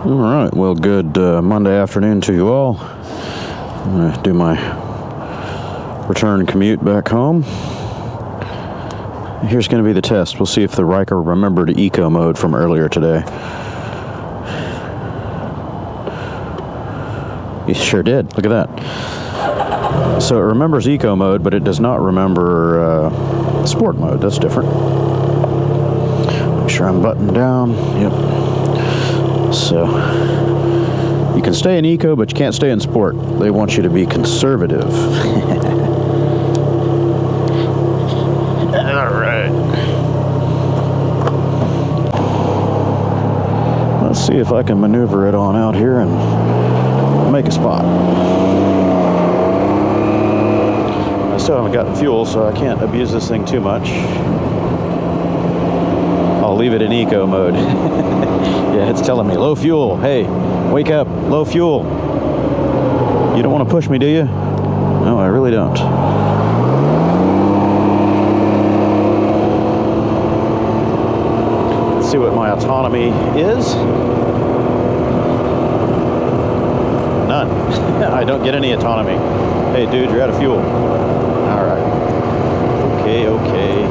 All right, well, good Monday afternoon to you all. I'm going to do my return commute back home. Here's going to be the test. We'll see if the Ryker remembered eco mode from earlier today. You sure did. Look at that. So it remembers eco mode, but it does not remember sport mode. That's different. Make sure I'm buttoned down. Yep. So you can stay in eco, but you can't stay in sport. They want you to be conservative. All right. Let's see if I can maneuver it on out here and make a spot. I still haven't gotten fuel, so I can't abuse this thing too much. I'll leave it in eco mode. Yeah, it's telling me low fuel. Hey, wake up, low fuel. You don't want to push me, do you? No, I really don't. Let's see what my autonomy is. None. I don't get any autonomy. Hey, dude, you're out of fuel. All right. Okay.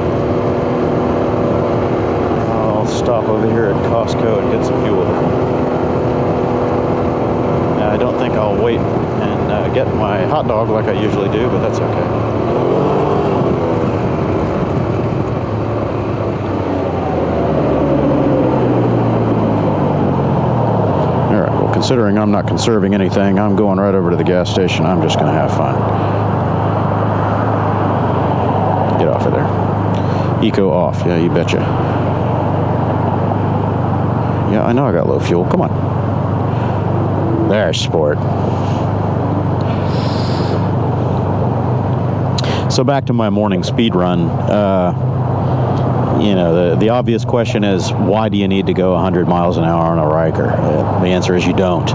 I'll stop over here at Costco and get some fuel. I don't think I'll wait and get my hot dog like I usually do, but that's okay. All right, well, considering I'm not conserving anything, I'm going right over to the gas station. I'm just going to have fun. Get off of there. Eco off. Yeah, you betcha. Yeah, I know I got low fuel. Come on. There's sport. So back to my morning speed run. The obvious question is, why do you need to go 100 miles an hour on a Ryker? The answer is you don't.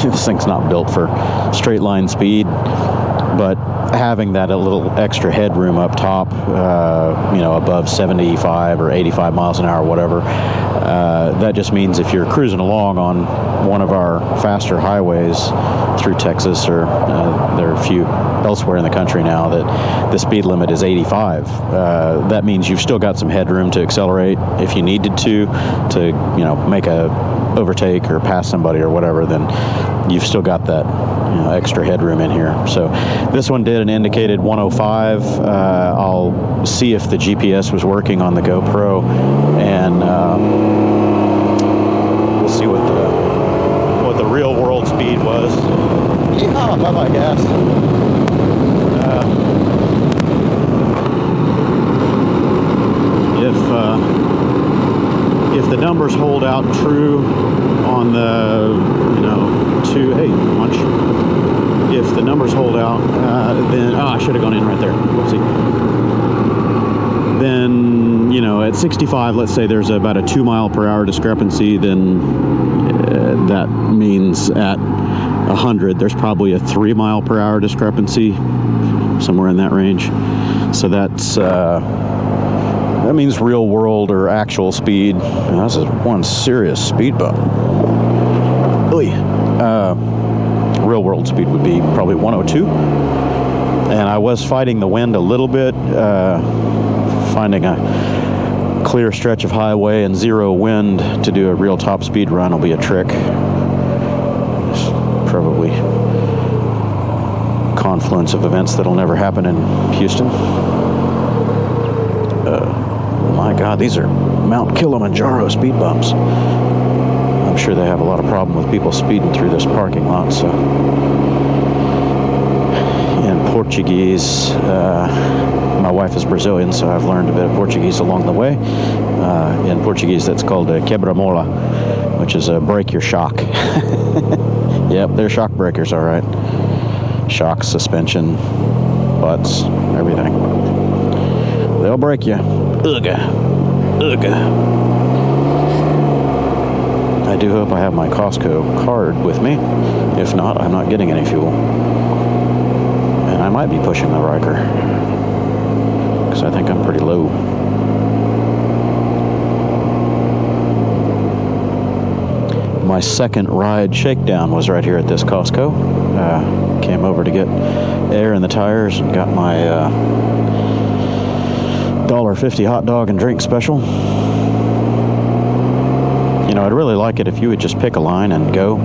This thing's not built for straight line speed, but having that a little extra headroom up top, above 75 or 85 miles an hour, whatever, that just means if you're cruising along on one of our faster highways through Texas, or there are a few elsewhere in the country now that the speed limit is 85, that means you've still got some headroom to accelerate if you needed to make a overtake or pass somebody or whatever. Then you've still got that extra headroom in here. So this one did an indicated 105. I'll see if the GPS was working on the GoPro, and we'll see what the real world speed was. Yeah, bye-bye gas. If the numbers hold out true on the hey, lunch. If the numbers hold out, then I should have gone in right there. Whoopsie. Then at 65, let's say there's about a 2 mile per hour discrepancy. Then that means at 100, there's probably a 3 mile per hour discrepancy, somewhere in that range. So that means real world or actual speed. This is one serious speed bump. Real world speed would be probably 102. And I was fighting the wind a little bit. Finding a clear stretch of highway and zero wind to do a real top speed run will be a trick. It's probably a confluence of events that'll never happen in Houston. My God, these are Mount Kilimanjaro speed bumps. I'm sure they have a lot of problem with people speeding through this parking lot. So, in Portuguese, my wife is Brazilian, so I've learned a bit of Portuguese along the way. In Portuguese, that's called a quebra-mola, which is a break your shock. Yep, they're shock breakers, all right. Shock, suspension, butts, everything. They'll break you. Ugh. I do hope I have my Costco card with me. If not, I'm not getting any fuel. And I might be pushing the Ryker, because I think I'm pretty low. my second ride shakedown was right here at this Costco. Came over to get air in the tires and got my $1.50 hot dog and drink special. You know, I'd really like it if you would just pick a line and go.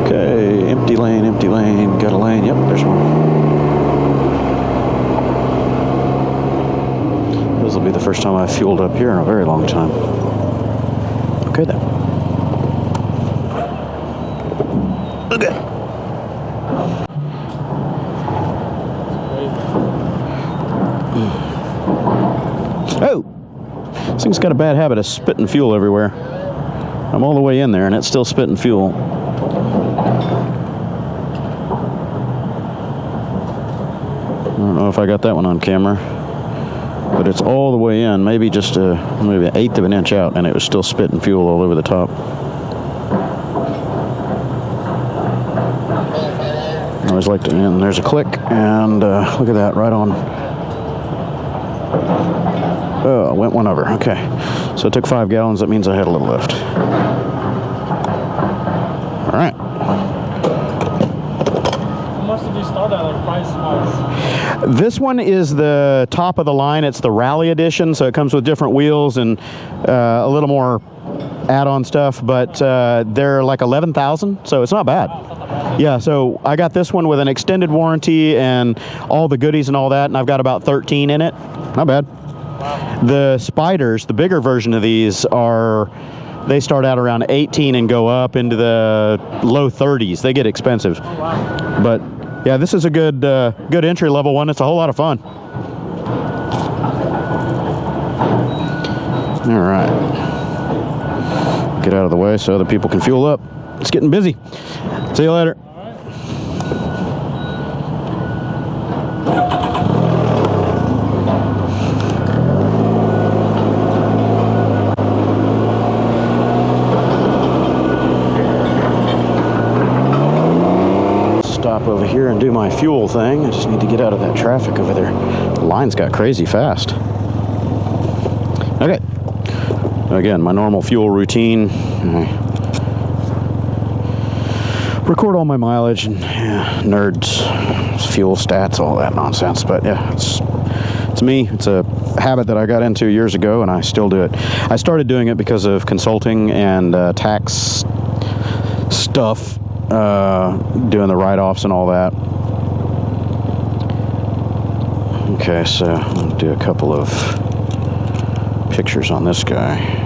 Okay, empty lane, got a lane. Yep, there's one. This will be the first time I've fueled up here in a very long time. Okay then. Okay. Oh! This thing's got a bad habit of spitting fuel everywhere. I'm all the way in there and it's still spitting fuel. I don't know if I got that one on camera, but it's all the way in, maybe just maybe an eighth of an inch out, and it was still spitting fuel all over the top. I always like to, and there's a click, and look at that, right on. Oh, went one over. Okay, so it took 5 gallons. That means I had a little left. All right. How much did you start at, like, price-wise? This one is the top of the line. It's the Rally Edition, so it comes with different wheels and a little more add-on stuff, but they're like 11,000, so it's not bad. Yeah, so I got this one with an extended warranty and all the goodies and all that, and I've got about 13 in it. Not bad. Wow. The Spiders, the bigger version of these, they start out around 18 and go up into the low 30s. They get expensive. Oh, wow. But yeah, this is a good entry level one. It's a whole lot of fun. All right. Get out of the way so other people can fuel up. It's getting busy. See you later. Stop over here and do my fuel thing. I just need to get out of that traffic over there. The line's got crazy fast. Okay. Again, my normal fuel routine. Record all my mileage and nerds, fuel stats, all that nonsense. But yeah, it's me. It's a habit that I got into years ago, and I still do it. I started doing it because of consulting and tax stuff, doing the write-offs and all that. Okay, so I'll do a couple of pictures on this guy.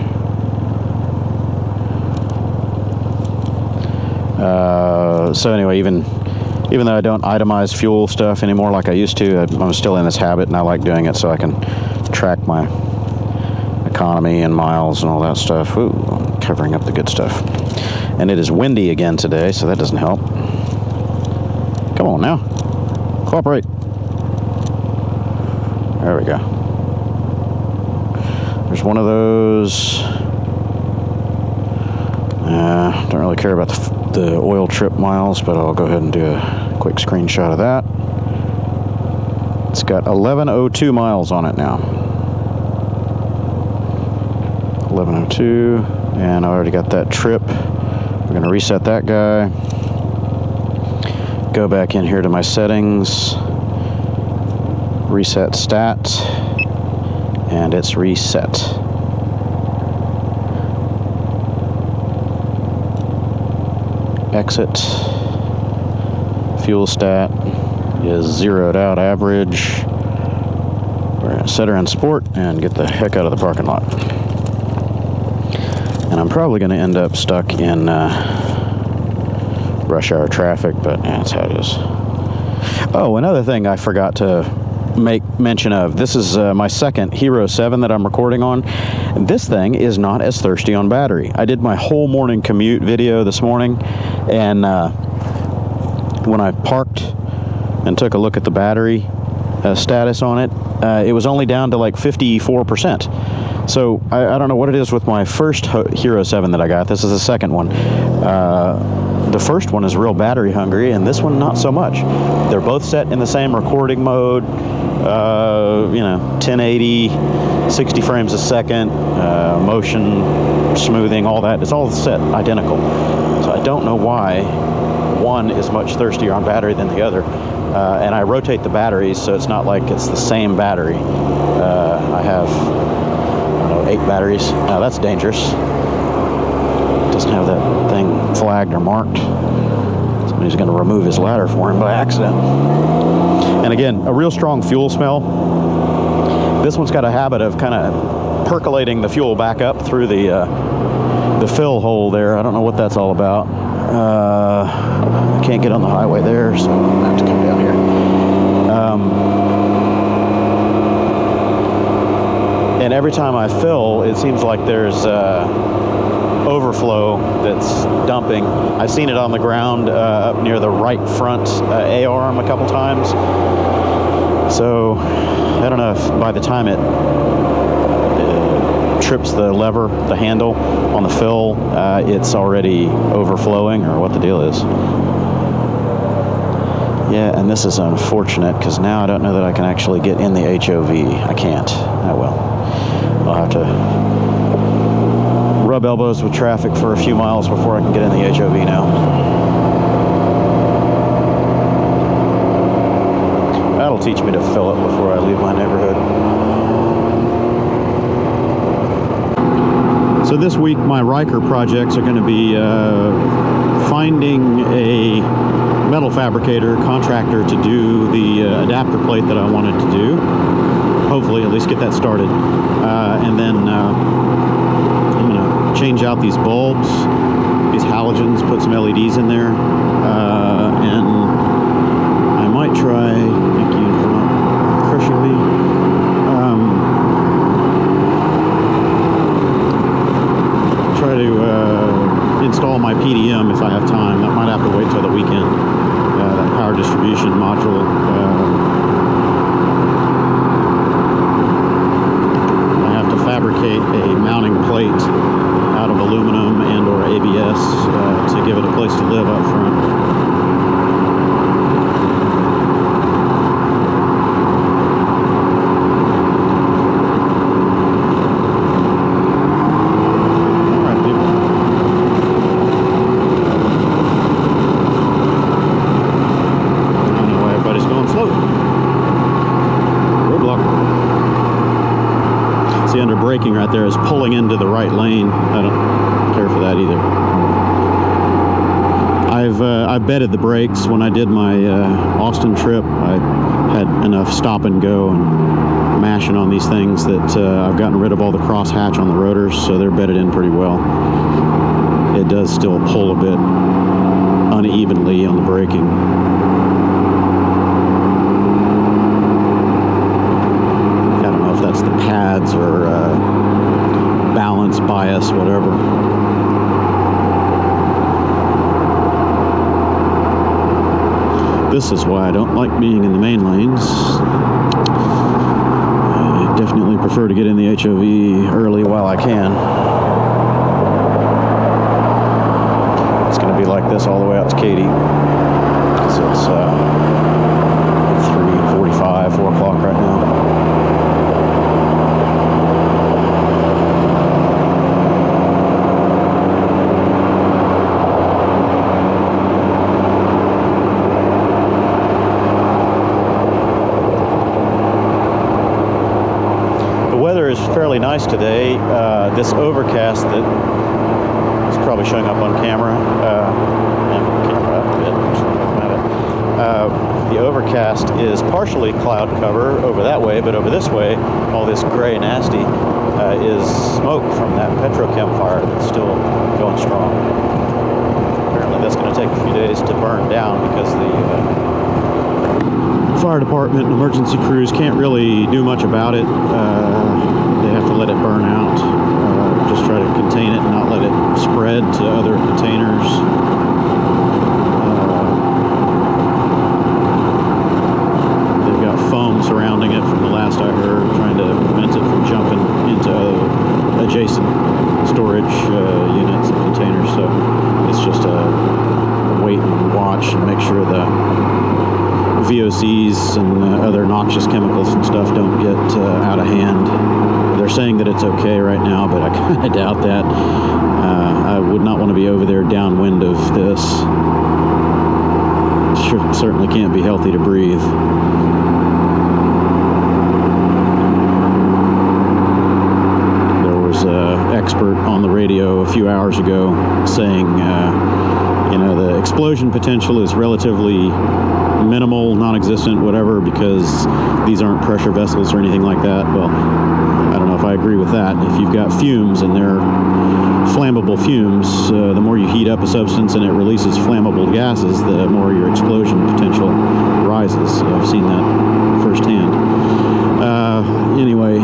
So anyway, even though I don't itemize fuel stuff anymore like I used to, I'm still in this habit, and I like doing it so I can track my economy and miles and all that stuff. Ooh, I'm covering up the good stuff. And it is windy again today, so that doesn't help. Come on now. Cooperate. There we go. There's one of those. Don't really care about the oil trip miles, but I'll go ahead and do a quick screenshot of that. It's got 1102 miles on it now. 1102, and I already got that trip. We're going to reset that guy. Go back in here to my settings. Reset stat, and it's reset. Exit. Fuel stat is zeroed out average. We're going to set her in sport and get the heck out of the parking lot. And I'm probably going to end up stuck in rush hour traffic, but yeah, that's how it is. Oh, another thing I forgot to make mention of. This is my second Hero 7 that I'm recording on. This thing is not as thirsty on battery. I did my whole morning commute video this morning, and when I parked and took a look at the battery status on it, it was only down to like 54%. So I don't know what it is with my first Hero 7 that I got. This is the second one. the first one is real battery hungry, and this one not so much. They're both set in the same recording mode, 1080, 60 frames a second, motion, smoothing, all that. It's all set identical. So I don't know why one is much thirstier on battery than the other. And I rotate the batteries, so it's not like it's the same battery. I have, 8 batteries. Now that's dangerous. Doesn't have that thing flagged or marked. Somebody's going to remove his ladder for him by accident. And again, a real strong fuel smell. This one's got a habit of kind of percolating the fuel back up through the fill hole there. I don't know what that's all about. I can't get on the highway there, so I'm going to have to come down here. And every time I fill, it seems like there's overflow that's dumping. I've seen it on the ground up near the right front A-arm a couple times. So I don't know if by the time it trips the lever, the handle on the fill, it's already overflowing or what the deal is. Yeah, and this is unfortunate because now I don't know that I can actually get in the HOV. I can't. Oh well. I'll have to rub elbows with traffic for a few miles before I can get in the HOV now. That'll teach me to fill it before I leave my neighborhood. So this week my Ryker projects are going to be finding a metal fabricator, contractor to do the adapter plate that I wanted to do. Hopefully at least get that started. And then I'm going to change out these bulbs, these halogens, put some LEDs in there. And I might try, thank you for not crushing me. Try to install my PDM if I have time. That might have to wait till the weekend. That power distribution module. I have to fabricate a mounting plate out of aluminum and or ABS to give it a place to live up front. Braking right there is pulling into the right lane. I don't care for that either. I bedded the brakes when I did my Austin trip. I had enough stop and go and mashing on these things that I've gotten rid of all the cross hatch on the rotors, so they're bedded in pretty well. It does still pull a bit unevenly on the braking. That's the pads or balance, bias, whatever. This is why I don't like being in the main lanes. I definitely prefer to get in the HOV early while I can. It's going to be like this all the way out to Katy. So it's 3:45, 4 o'clock right now. Fairly nice today. This overcast that is probably showing up on camera. The overcast is partially cloud cover over that way, but over this way, all this gray nasty is smoke from that petro-chem fire that's still going strong. Apparently that's going to take a few days to burn down because the fire department and emergency crews can't really do much about it. They have to let it burn out, just try to contain it and not let it spread to other containers. They've got foam surrounding it from the last I heard, trying to prevent it from jumping into adjacent storage units and containers. So it's just a VOCs and other noxious chemicals and stuff don't get out of hand. They're saying that it's okay right now, but I kind of doubt that. I would not want to be over there downwind of this. Certainly can't be healthy to breathe. There was an expert on the radio a few hours ago saying, the explosion potential is relatively minimal, non-existent, whatever, because these aren't pressure vessels or anything like that. Well, I don't know if I agree with that. If you've got fumes and they're flammable fumes, the more you heat up a substance and it releases flammable gases, the more your explosion potential rises. I've seen that firsthand. Anyway,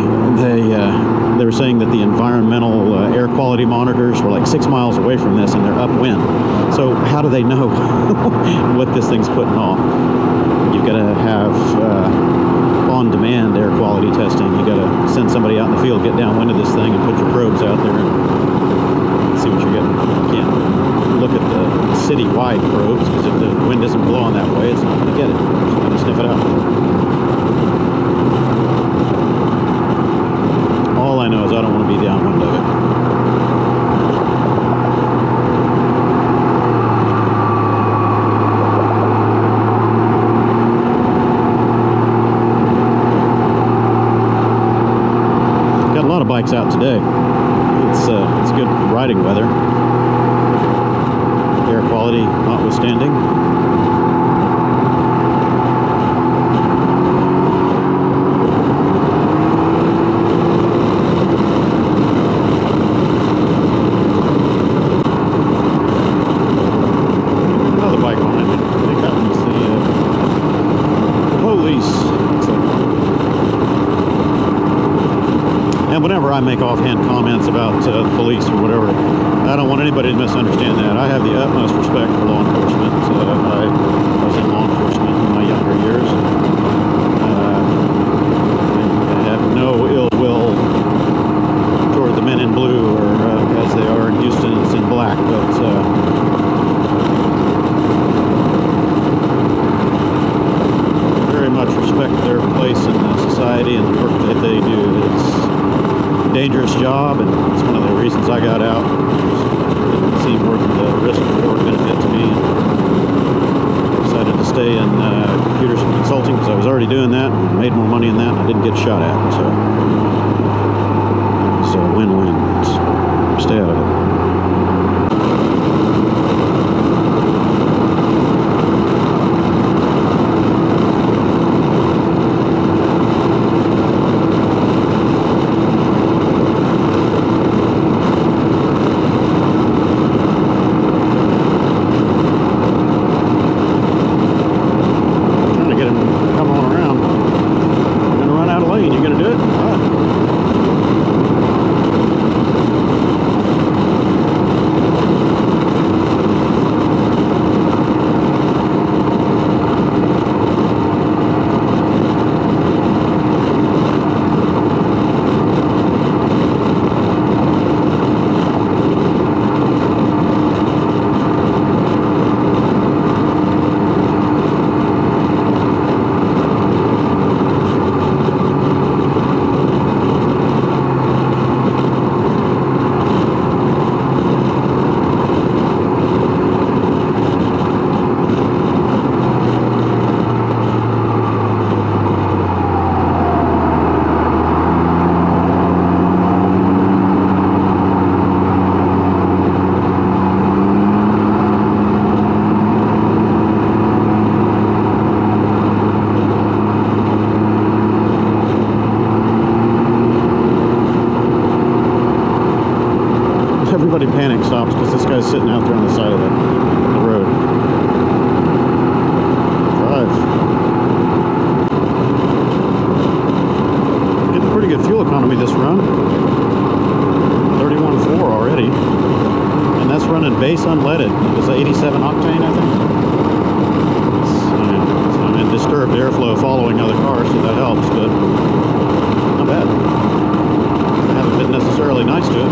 they were saying that the environmental air quality monitors were like 6 miles away from this and they're upwind. So how do they know what this thing's putting off? You've got to have on-demand air quality testing. You've got to send somebody out in the field, get downwind of this thing, and put your probes out there and see what you're getting. You can't look at the city-wide probes, because if the wind isn't blowing that way, it's not going to get it. It's going to sniff it out. All I know is I don't want to be downwind of it. Bikes out today. It's good riding weather. Air quality notwithstanding. Another bike behind me. I think that one's the police. And whenever I make offhand comments about the police or whatever, I don't want anybody to misunderstand that. I have the utmost respect for law enforcement. I was in law enforcement in my younger years. I have no ill will toward the men in blue, or as they are in Houston, it's in black. But very much respect their place in the society and the work that they do. It's dangerous job, and it's one of the reasons I got out. It didn't seem worth the risk reward benefit to me. Decided to stay in computers and consulting because I was already doing that and made more money in that, and I didn't get shot at. So it was a win-win. Stay out of it. Everybody panic stops because this guy's sitting out there on the side of the road. Drive. Getting pretty good fuel economy this run. 31.4 already. And that's running base unleaded. It was 87 octane, I think. I mean, disturbed airflow following other cars, so that helps, but not bad. I haven't been necessarily nice to it.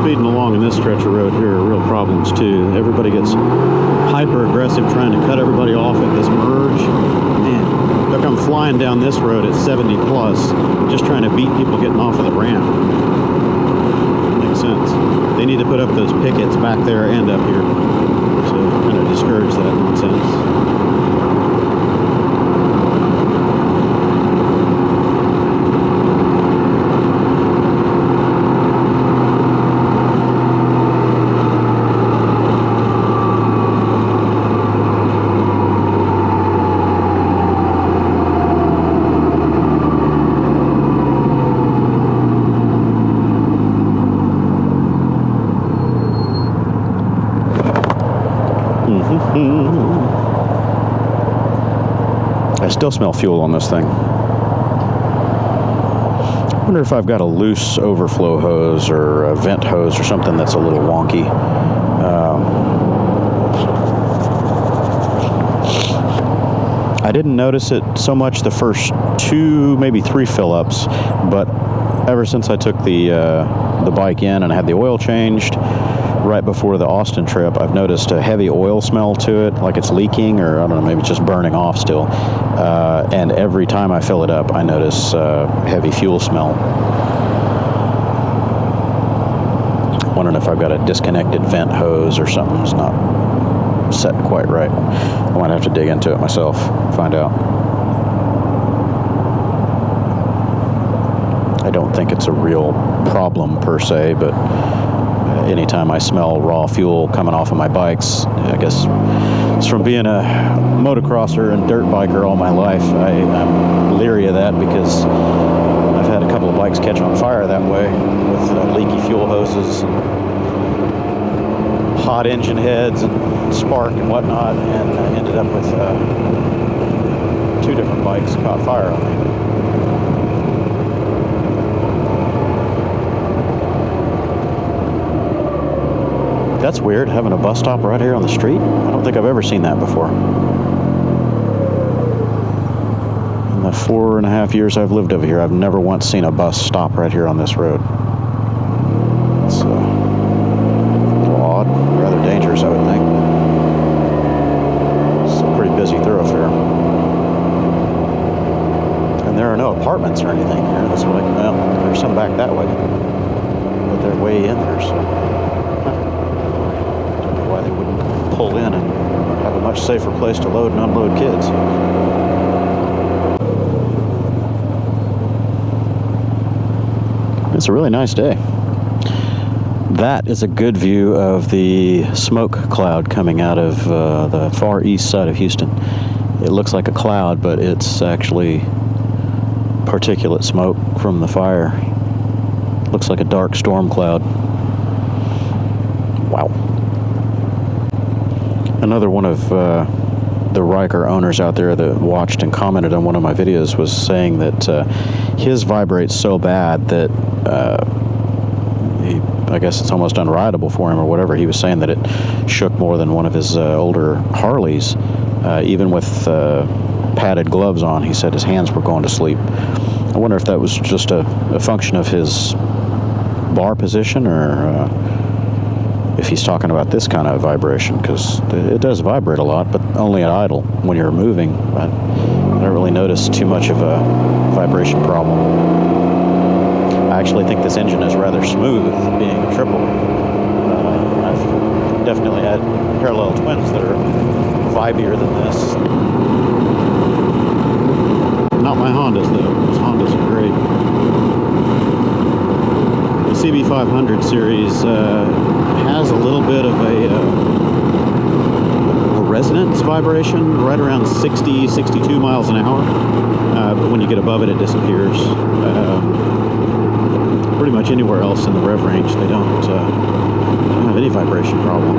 speeding along in this stretch of road here are real problems too. Everybody gets hyper aggressive trying to cut everybody off at this merge. Man, they'll come flying down this road at 70 plus, just trying to beat people getting off of the ramp. Makes sense. They need to put up those pickets back there and up here to kind of discourage that nonsense. I still smell fuel on this thing. I wonder if I've got a loose overflow hose or a vent hose or something that's a little wonky. I didn't notice it so much the first 2, maybe 3 fill-ups, but ever since I took the bike in and I had the oil changed right before the Austin trip, I've noticed a heavy oil smell to it, like it's leaking, or I don't know, maybe it's just burning off still. And every time I fill it up, I notice heavy fuel smell. Wondering if I've got a disconnected vent hose or something's not set quite right. I might have to dig into it myself, find out. I don't think it's a real problem per se, but anytime I smell raw fuel coming off of my bikes, I guess it's from being a motocrosser and dirt biker all my life. I'm leery of that because I've had a couple of bikes catch on fire that way with leaky fuel hoses and hot engine heads and spark and whatnot, and I ended up with 2 different bikes caught fire on me. That's weird, having a bus stop right here on the street. I don't think I've ever seen that before. In the 4.5 years I've lived over here, I've never once seen a bus stop right here on this road. It's a little odd, rather dangerous, I would think. It's a pretty busy thoroughfare. And there are no apartments or anything here. That's what well, there's some back that way, but they're way in there, so why they wouldn't pull in and have a much safer place to load and unload kids. It's a really nice day. That is a good view of the smoke cloud coming out of the far east side of Houston. It looks like a cloud, but it's actually particulate smoke from the fire. Looks like a dark storm cloud. Wow. Another one of the Ryker owners out there that watched and commented on one of my videos was saying that his vibrates so bad that I guess it's almost unrideable for him or whatever. He was saying that it shook more than one of his older Harleys, even with padded gloves on. He said his hands were going to sleep. I wonder if that was just a function of his bar position, or if he's talking about this kind of vibration, because it does vibrate a lot, but only at idle. When you're moving, I don't really notice too much of a vibration problem. I actually think this engine is rather smooth, being triple. I've definitely had parallel twins that are vibier than this. Not my Hondas, though. Those Hondas are great. The CB500 series has a little bit of a resonance vibration right around 60, 62 miles an hour. But when you get above it, it disappears. Pretty much anywhere else in the rev range, they don't have any vibration problem.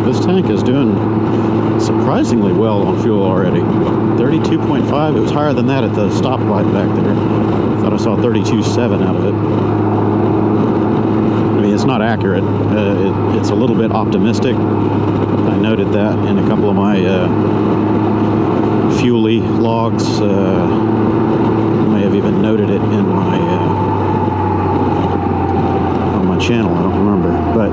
This tank is doing surprisingly well on fuel already. 32.5. It was higher than that at the stoplight back there. Thought I saw 32.7 out of it. I mean, it's not accurate. It's a little bit optimistic. I noted that in a couple of my Fuelie logs. I may have even noted it in my on my channel. I don't remember, but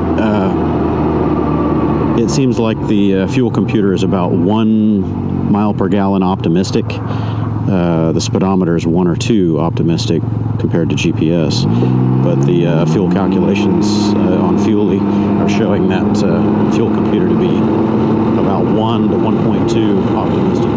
it seems like the fuel computer is about 1 mile per gallon optimistic. The speedometer is 1 or 2 optimistic compared to GPS, but the fuel calculations on Fuelie are showing that fuel computer to be about 1 to 1.2 optimistic.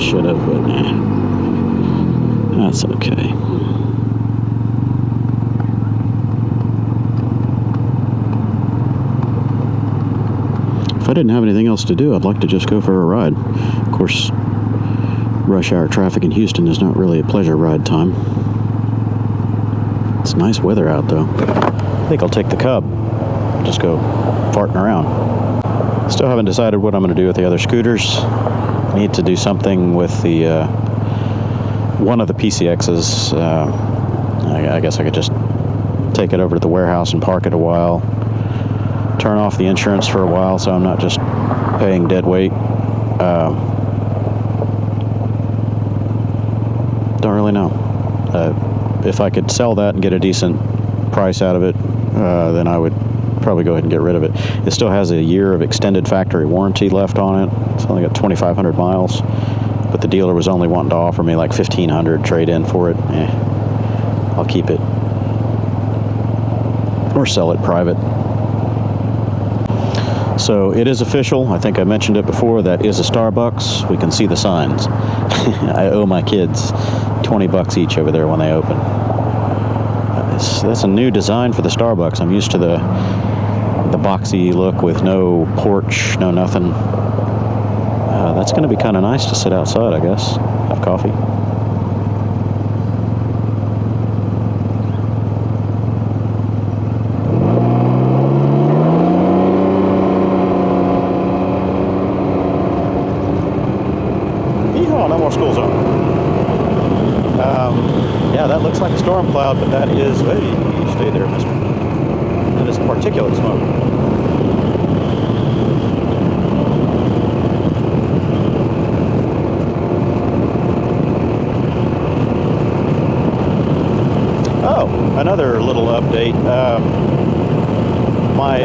Should have, but that's okay. If I didn't have anything else to do, I'd like to just go for a ride. Of course, rush hour traffic in Houston is not really a pleasure ride time. It's nice weather out, though. I think I'll take the Cub. Just go farting around. Still haven't decided what I'm going to do with the other scooters. Need to do something with the one of the PCXs. I guess I could just take it over to the warehouse and park it a while, turn off the insurance for a while so I'm not just paying dead weight. Don't really know. If I could sell that and get a decent price out of it, then I would probably go ahead and get rid of it. It still has a year of extended factory warranty left on it. It's only got 2,500 miles, but the dealer was only wanting to offer me like 1,500 trade-in for it. I'll keep it or sell it private. So it is official. I think I mentioned it before. That is a Starbucks. We can see the signs. I owe my kids $20 each over there when they open. That's a new design for the Starbucks. I'm used to the boxy look with no porch, no nothing. That's going to be kind of nice to sit outside, I guess. Have coffee. Yeehaw, no more school zone. Yeah, that looks like a storm cloud, but that is, hey, you stay there, mister. That is particulate smoke. Oh, another little update. My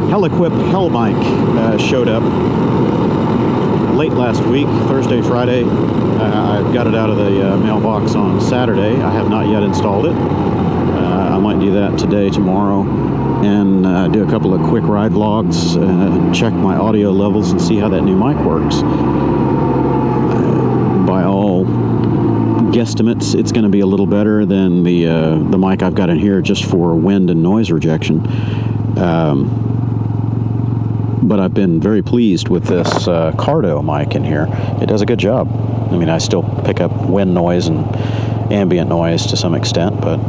Heliquip Hell mic showed up late last week, Thursday, Friday. I got it out of the mailbox on Saturday. I have not yet installed it. I might do that today, tomorrow, and do a couple of quick ride vlogs, check my audio levels and see how that new mic works. By all guesstimates, it's going to be a little better than the mic I've got in here just for wind and noise rejection. But I've been very pleased with this Cardo mic in here. It does a good job. I mean, I still pick up wind noise and ambient noise to some extent, but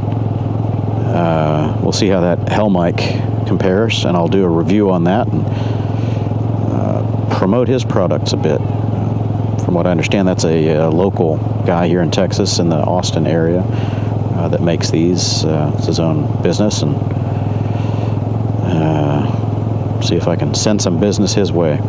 we'll see how that Hell mic compares, and I'll do a review on that and promote his products a bit. From what I understand, that's a local guy here in Texas, in the Austin area, that makes these. It's his own business, and see if I can send some business his way.